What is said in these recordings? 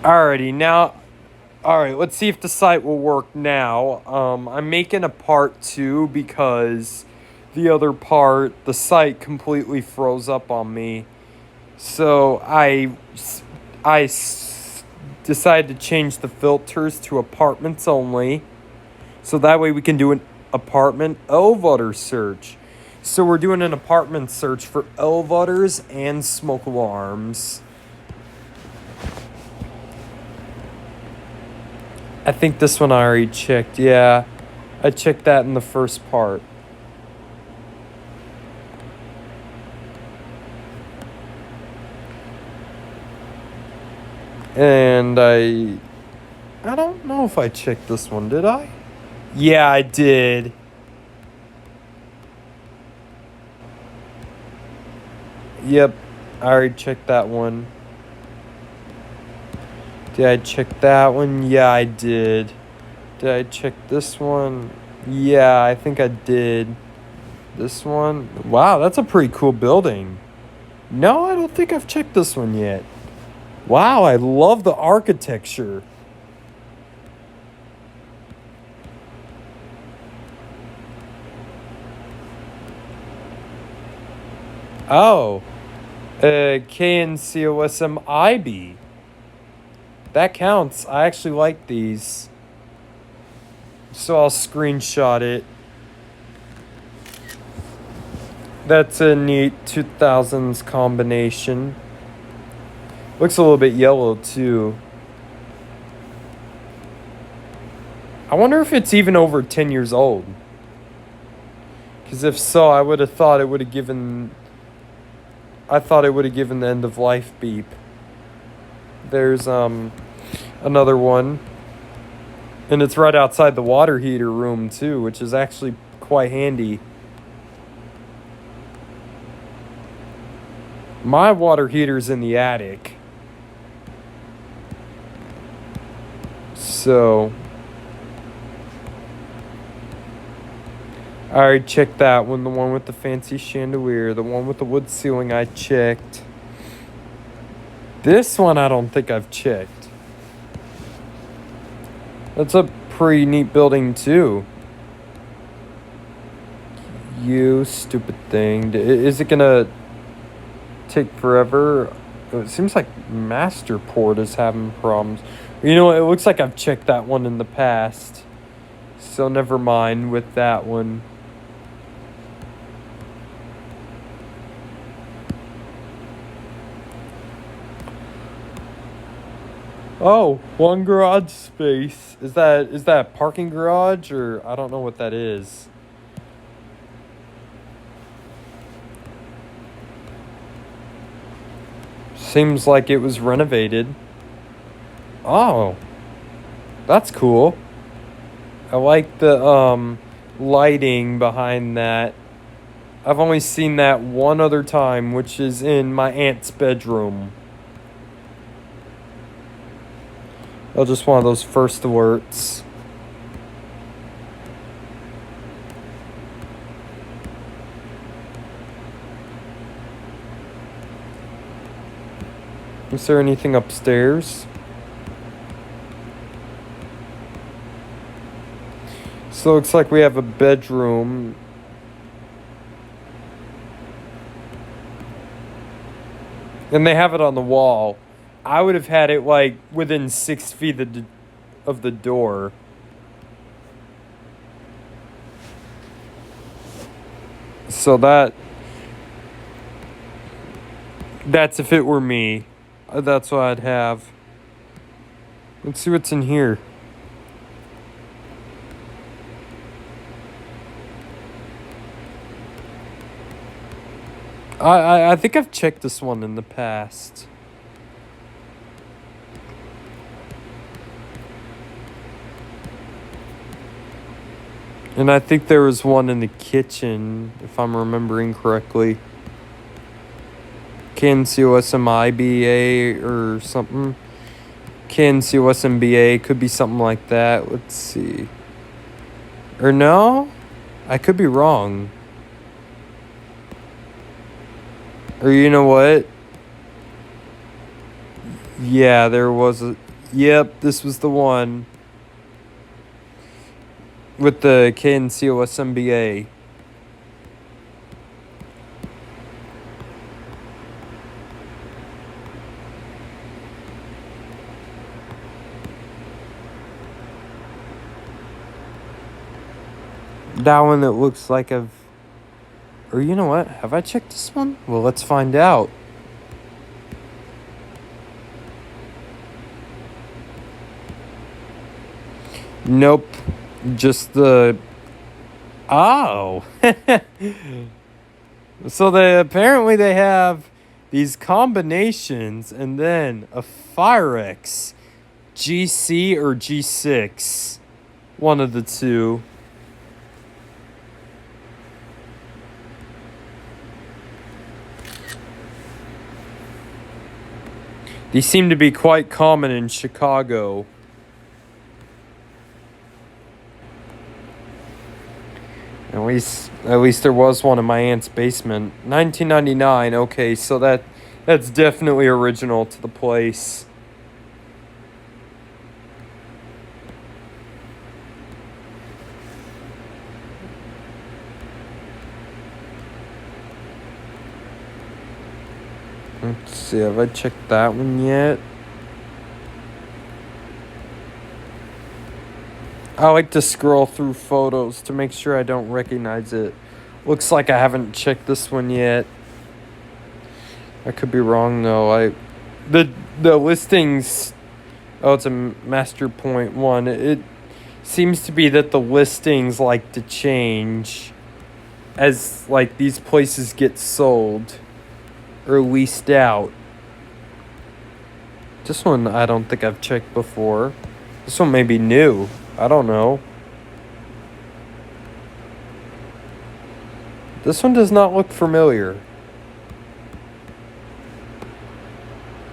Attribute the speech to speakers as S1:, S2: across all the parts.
S1: Alrighty, now, alright, let's see if the site will work now. I'm making a part 2 because the other part, the site completely froze up on me. So decided to change the filters to apartments only. So that way we can do an apartment elevator search. So we're doing an apartment search for elevators and smoke alarms. I think this one I already checked. Yeah, I checked that in the first part. And I don't know if I checked this one, did I? Yeah, I did. Yep, I already checked that one. Did I check that one? Yeah, I did. Did I check this one? Yeah, I think I did. This one? Wow, that's a pretty cool building. No, I don't think I've checked this one yet. Wow, I love the architecture. Oh, KNCOSM IB. That counts. I actually like these. So I'll screenshot it. That's a neat 2000s combination. Looks a little bit yellow too. I wonder if it's even over 10 years old. Because if so, I would have thought it would have given... I thought it would have given the end of life beep. There's another one. And it's right outside the water heater room too, which is actually quite handy. My water heater's in the attic. So I already checked that one, the one with the fancy chandelier, the one with the wood ceiling I checked. This one I don't think I've checked. That's a pretty neat building too. You stupid thing. Is it gonna take forever? It seems like Masterport is having problems. You know, it looks like I've checked that one in the past. So never mind with that one. Oh, one garage space. Is that parking garage, or I don't know what that is. Seems like it was renovated. Oh, that's cool. I like the lighting behind that. I've only seen that one other time, which is in my aunt's bedroom. Oh, just one of those first alerts. Is there anything upstairs? So it looks like we have a bedroom. And they have it on the wall. I would have had it like within 6 feet of the door. So that's if it were me. That's what I'd have. Let's see what's in here. I think I've checked this one in the past. And I think there was one in the kitchen, if I'm remembering correctly. KNCOSMIBA or something. KNCOSMBA, could be something like that. Let's see. Or no? I could be wrong. Or you know what? Yeah, there was Yep, this was the one. With the KNCOS MBA. That one that looks like I've... Or you know what? Have I checked this one? Well, let's find out. Nope. Just the... Oh. So apparently they have these combinations and then a Firex GC or G6. One of the two. These seem to be quite common in Chicago. At least there was one in my aunt's basement. 1999. Okay, so that's definitely original to the place. Let's see, have I checked that one yet? I like to scroll through photos to make sure I don't recognize it. Looks like I haven't checked this one yet. I could be wrong though. The listings. Oh, it's a Master Point one. It seems to be that the listings like to change as like these places get sold or leased out. This one I don't think I've checked before. This one may be new. I don't know. This one does not look familiar.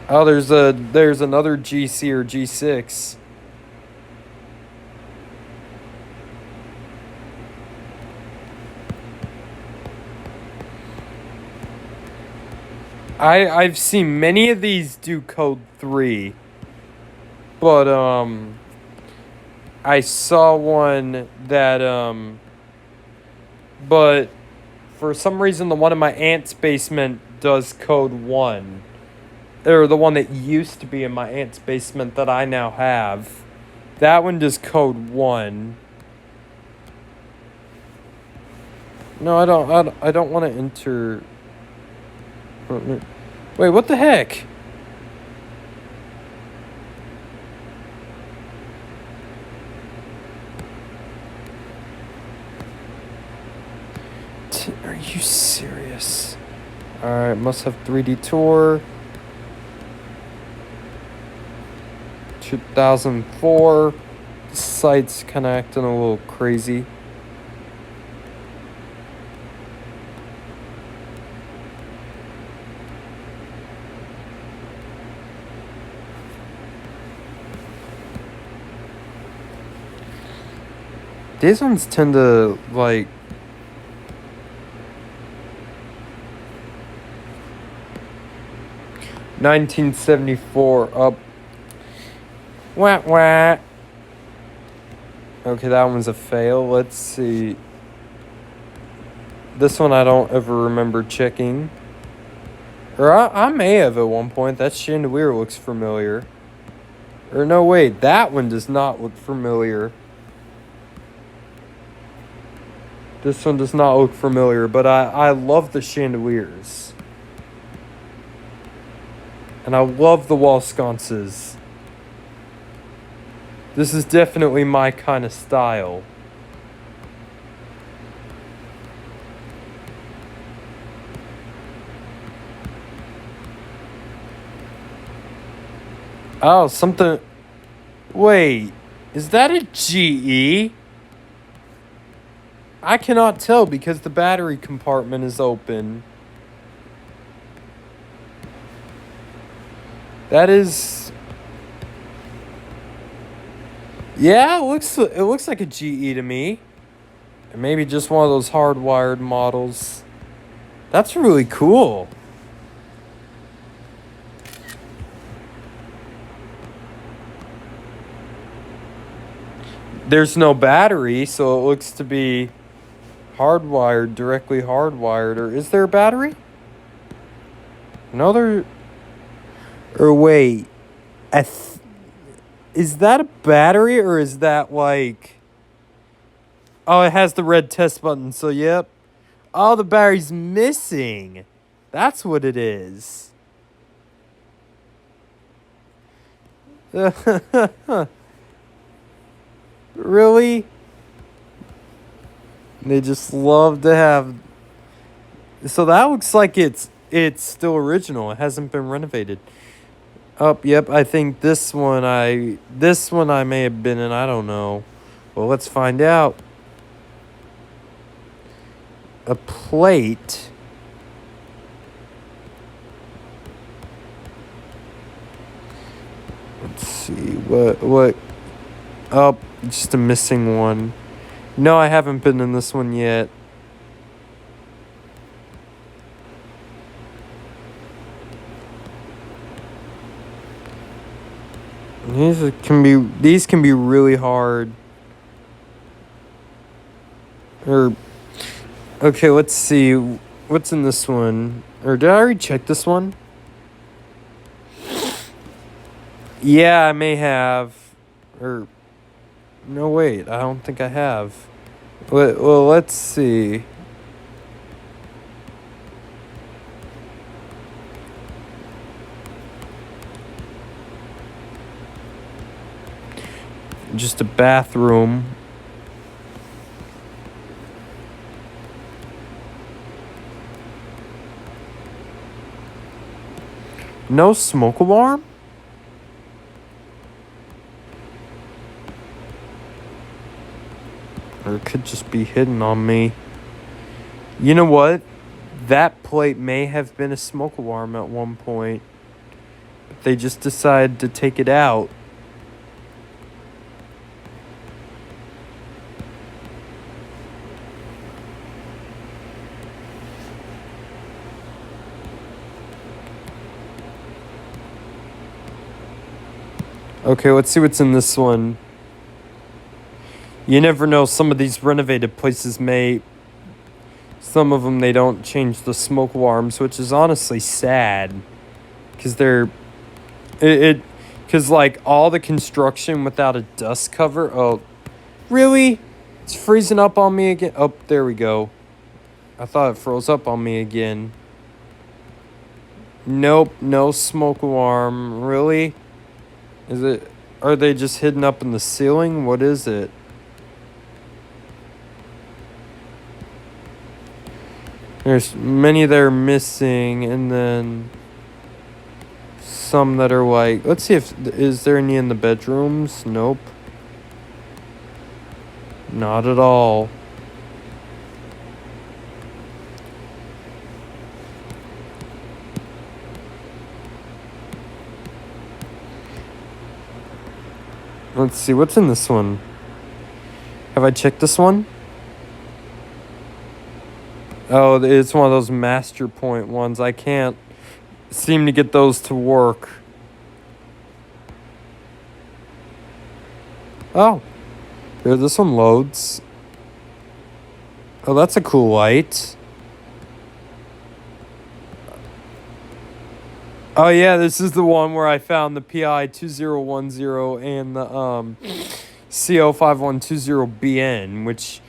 S1: Oh, there's another GC or G6. I've seen many of these do code 3. But I saw one that but for some reason the one in my aunt's basement does code 1. Or the one that used to be in my aunt's basement that I now have. That one does code 1. No, I don't want to enter. Wait, what the heck? Are you serious? Alright, must have 3D Tour. 2004. The site's kind of acting a little crazy. These ones tend to, like... $1974 up. Wah, wah. Okay, that one's a fail. Let's see. This one I don't ever remember checking. Or I may have at one point. That chandelier looks familiar. Or no, wait. That one does not look familiar. This one does not look familiar, but I love the chandeliers. And I love the wall sconces. This is definitely my kind of style. Oh, something... Wait, is that a GE? I cannot tell because the battery compartment is open. That is... Yeah, it looks like a GE to me. And maybe just one of those hardwired models. That's really cool. There's no battery, so it looks to be hardwired, directly hardwired. Or is there a battery? No, there. Or wait, is that a battery or is that like? Oh, it has the red test button. So yep. Oh, the battery's missing. That's what it is. Really? They just love to have. So that looks like it's still original. It hasn't been renovated. Oh, yep. I think this one I may have been in. I don't know. Well, let's find out. A plate. Let's see what. Oh, just a missing one. No, I haven't been in this one yet. These can be really hard. Okay, let's see what's in this one. Or did I already check this one? Yeah, I may have. Or no, wait, I don't think I have. Well, let's see. Just a bathroom. No smoke alarm? Or it could just be hidden on me. You know what? That plate may have been a smoke alarm at one point. But they just decided to take it out. Okay, let's see what's in this one. You never know, some of these renovated places may... Some of them, they don't change the smoke alarms, which is honestly sad. Because they're... Because, like, all the construction without a dust cover... Oh, really? It's freezing up on me again? Oh, there we go. I thought it froze up on me again. Nope, no smoke alarm. Really? Is it... Are they just hidden up in the ceiling? What is it? There's many that are missing, and then some that are like... Let's see if... Is there any in the bedrooms? Nope. Not at all. Let's see, what's in this one? Have I checked this one? Oh, it's one of those master point ones. I can't seem to get those to work. Oh, here, this one loads. Oh, that's a cool light. Oh, yeah, this is the one where I found the PI 2010 and the CO5120BN, which,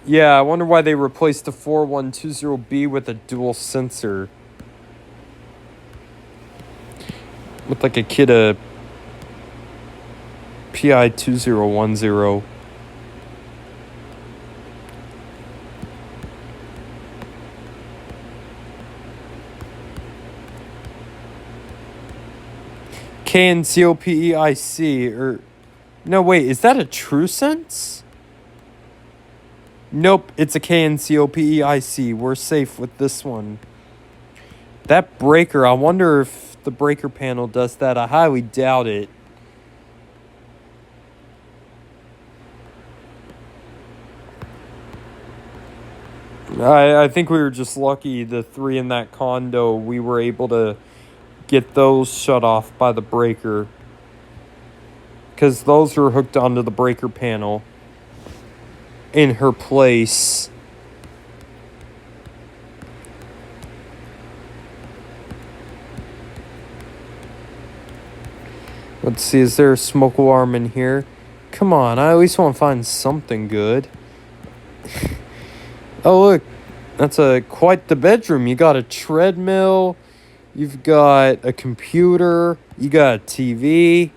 S1: yeah, I wonder why they replaced the 4120B with a dual sensor. With like a Kidde PI 2010. KNCOPEIC, or... No, wait, is that a TrueSense? Nope, it's a KNCOPEIC. We're safe with this one. That breaker, I wonder if the breaker panel does that. I highly doubt it. I think we were just lucky, the three in that condo, we were able to get those shut off by the breaker. because those are hooked onto the breaker panel in her place. Let's see, is there a smoke alarm in here? Come on, I at least want to find something good. Oh, look, that's quite the bedroom. You got a treadmill, you've got a computer, you got a TV.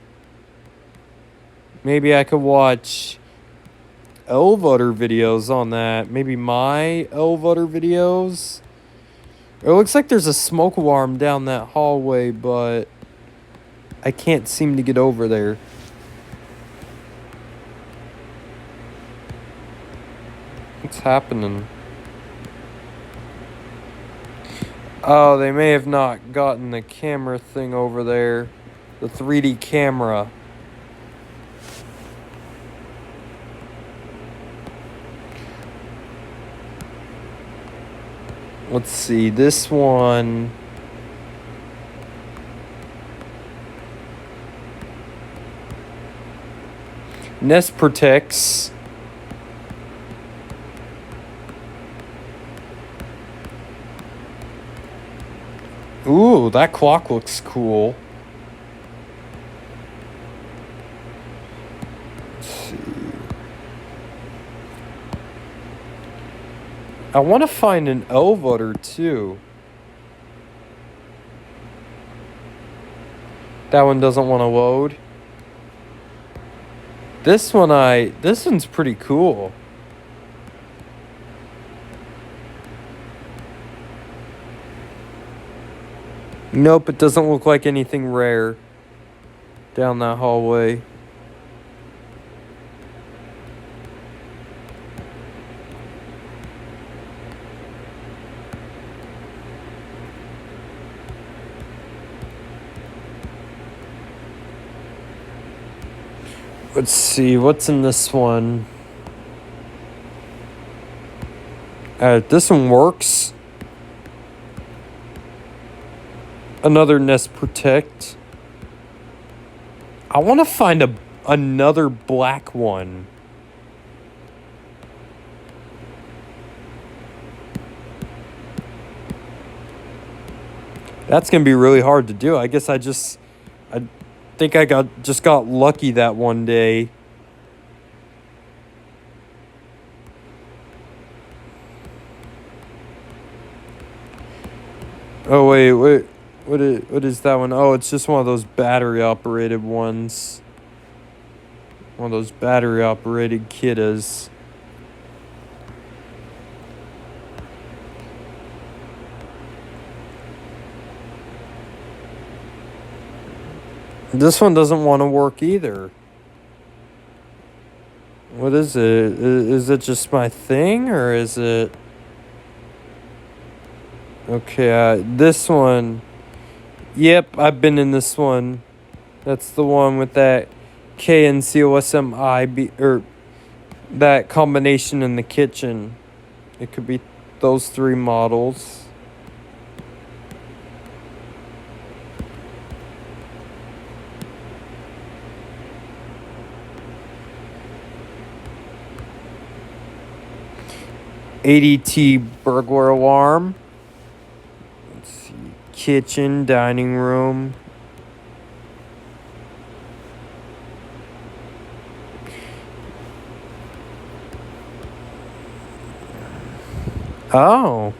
S1: Maybe I could watch Elvoter videos on that. Maybe my Elvoter videos. It looks like there's a smoke alarm down that hallway, but I can't seem to get over there. What's happening? Oh, they may have not gotten the camera thing over there. The 3D camera. Let's see, this one. Nest protects. Ooh, that clock looks cool. Let's see. I want to find an Elvoter too. That one doesn't want to load. This one's pretty cool. Nope, it doesn't look like anything rare down that hallway. Let's see, what's in this one? This one works. Another Nest Protect. I want to find another black one. That's going to be really hard to do. I guess I think I just got lucky that one day. Oh wait, what is that one? Oh, it's just one of those battery operated ones. One of those battery operated Kittas. This one doesn't want to work either. What is it? Is it just my thing, or is it... Okay, this one. Yep, I've been in this one. That's the one with that K and COSMI, or that combination in the kitchen. It could be those three models. ADT burglar alarm. Let's see. Kitchen, dining room. Oh.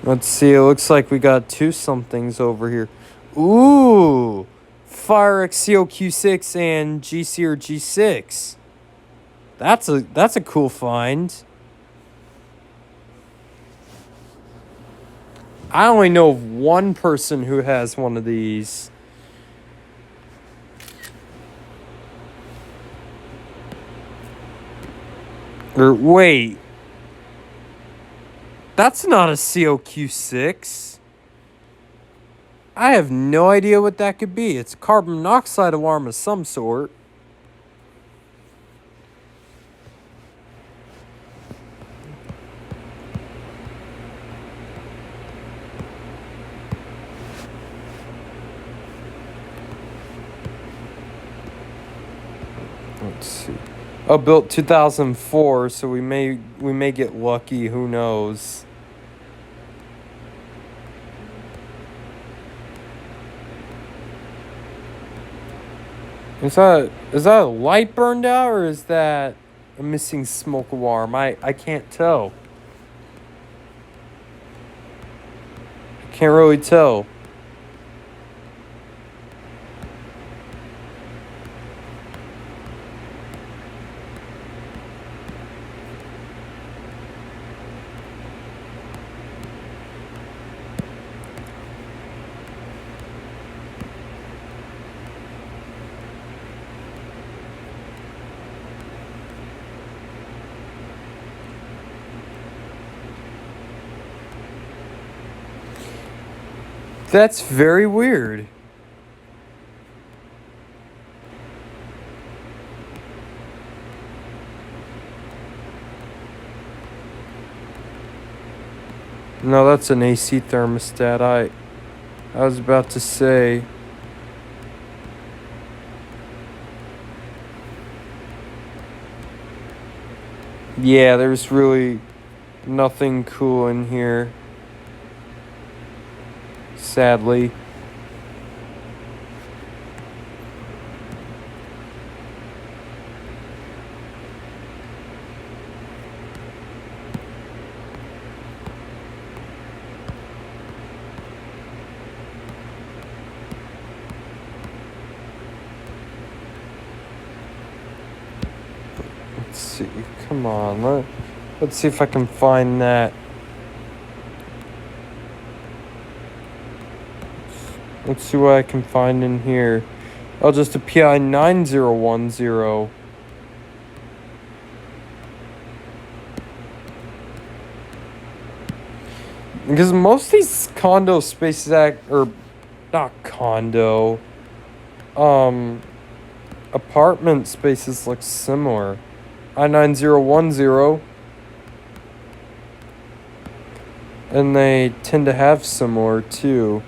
S1: Let's see. It looks like we got two somethings over here. Ooh. FireX COQ6 and GC or G6. That's a cool find. I only know of one person who has one of these. Or wait. That's not a COQ6. I have no idea what that could be. It's a carbon monoxide alarm of some sort. Let's see. Oh, built 2004, so we may get lucky. Who knows? Is that a light burned out, or is that a missing smoke alarm? I can't tell. I can't really tell. That's very weird. No, that's an AC thermostat. I was about to say. Yeah, there's really nothing cool in here. Sadly. Let's see. Come on. Let's see if I can find that. Let's see what I can find in here. Oh, just a PI 9010. Because most of these condo spaces or not condo, apartment spaces look similar. I9010. And they tend to have similar too.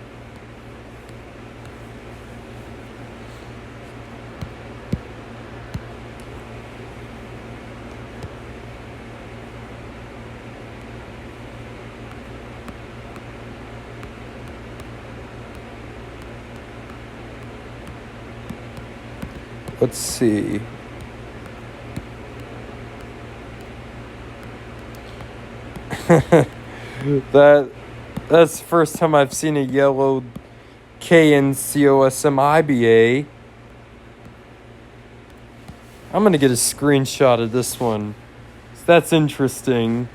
S1: Let's see. That's the first time I've seen a yellow KNCOSM IBA. I'm gonna get a screenshot of this one. That's interesting.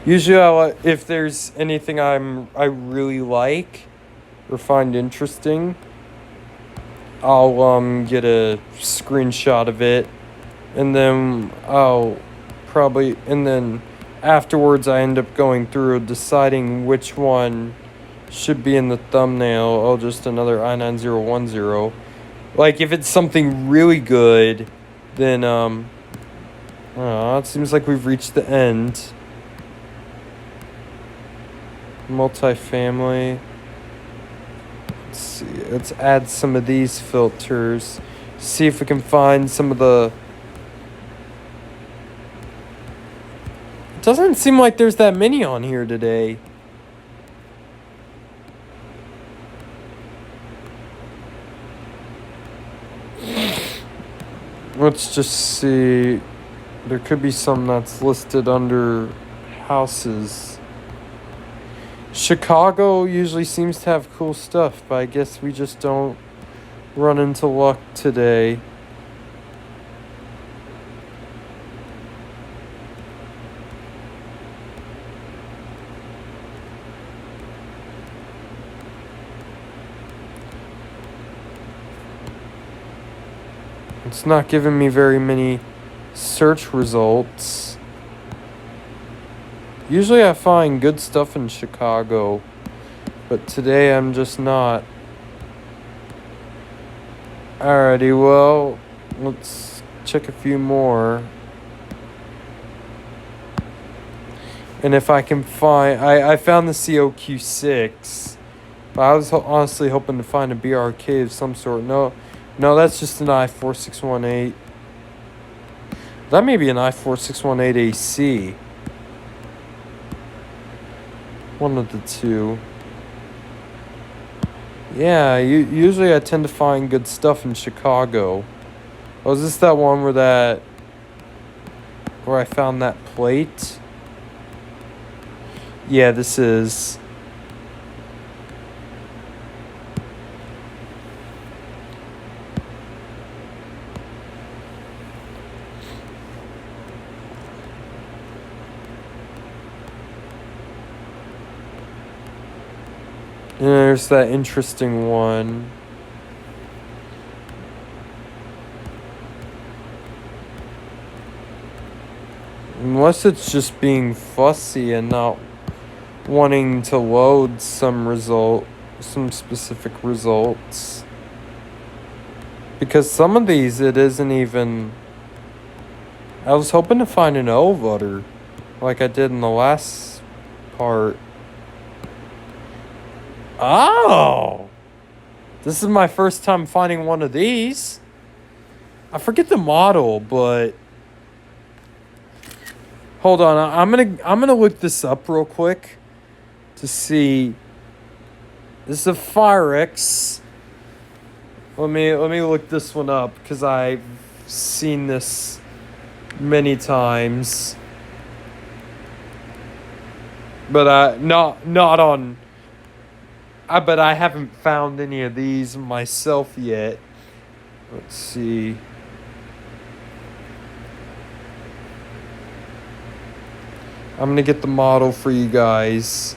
S1: Usually, if there's anything I really like or find interesting, I'll get a screenshot of it, and then afterwards I end up going through deciding which one should be in the thumbnail. Oh, just another I9010. Like if it's something really good, then it seems like we've reached the end. Multifamily. Let's see. Let's add some of these filters. See if we can find some of the. It doesn't seem like there's that many on here today. Let's just see. There could be some that's listed under houses. Chicago usually seems to have cool stuff, but I guess we just don't run into luck today. It's not giving me very many search results. Usually I find good stuff in Chicago, but today I'm just not. Alrighty, well, let's check a few more. And if I can find... I found the COQ6. But I was honestly hoping to find a BRK of some sort. No, that's just an I4618. That may be an I4618AC. One of the two. Yeah, usually I tend to find good stuff in Chicago. Oh, is this that one where I found that plate? Yeah, this is. And there's that interesting one. Unless it's just being fussy and not wanting to load some specific results. Because some of these, it isn't even... I was hoping to find an O butter, like I did in the last part. Oh! This is my first time finding one of these. I forget the model, but... Hold on, I'm gonna look this up real quick to see. This is a Firex. Let me look this one up because I've seen this many times. But not on. But I haven't found any of these myself yet. Let's see. I'm gonna get the model for you guys.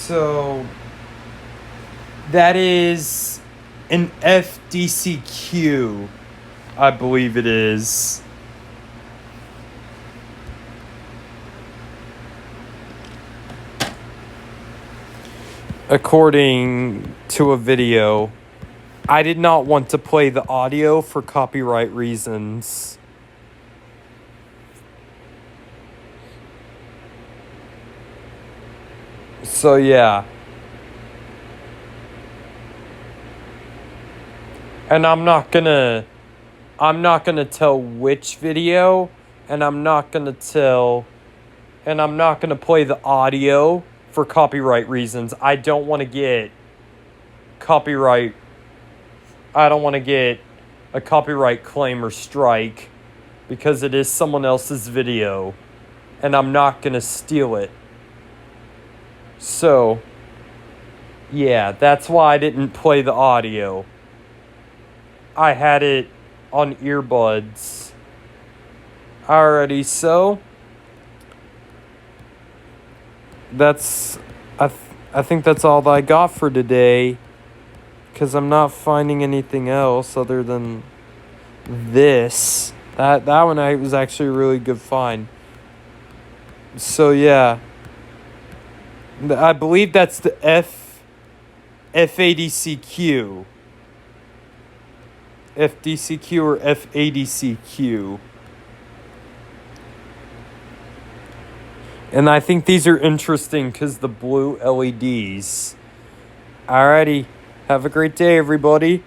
S1: So that is an FDCQ, I believe it is. According to a video, I did not want to play the audio for copyright reasons. So yeah. And I'm not gonna tell which video, and I'm not gonna play the audio for copyright reasons. I don't want to get a copyright claim or strike because it is someone else's video, and I'm not gonna steal it. So, yeah, that's why I didn't play the audio. I had it on earbuds. Alrighty, so that's I think that's all that I got for today, because I'm not finding anything else other than this. That one was actually a really good find. So yeah, I believe that's the FADCQ. FDCQ or FADCQ. And I think these are interesting because the blue LEDs. Alrighty. Have a great day, everybody.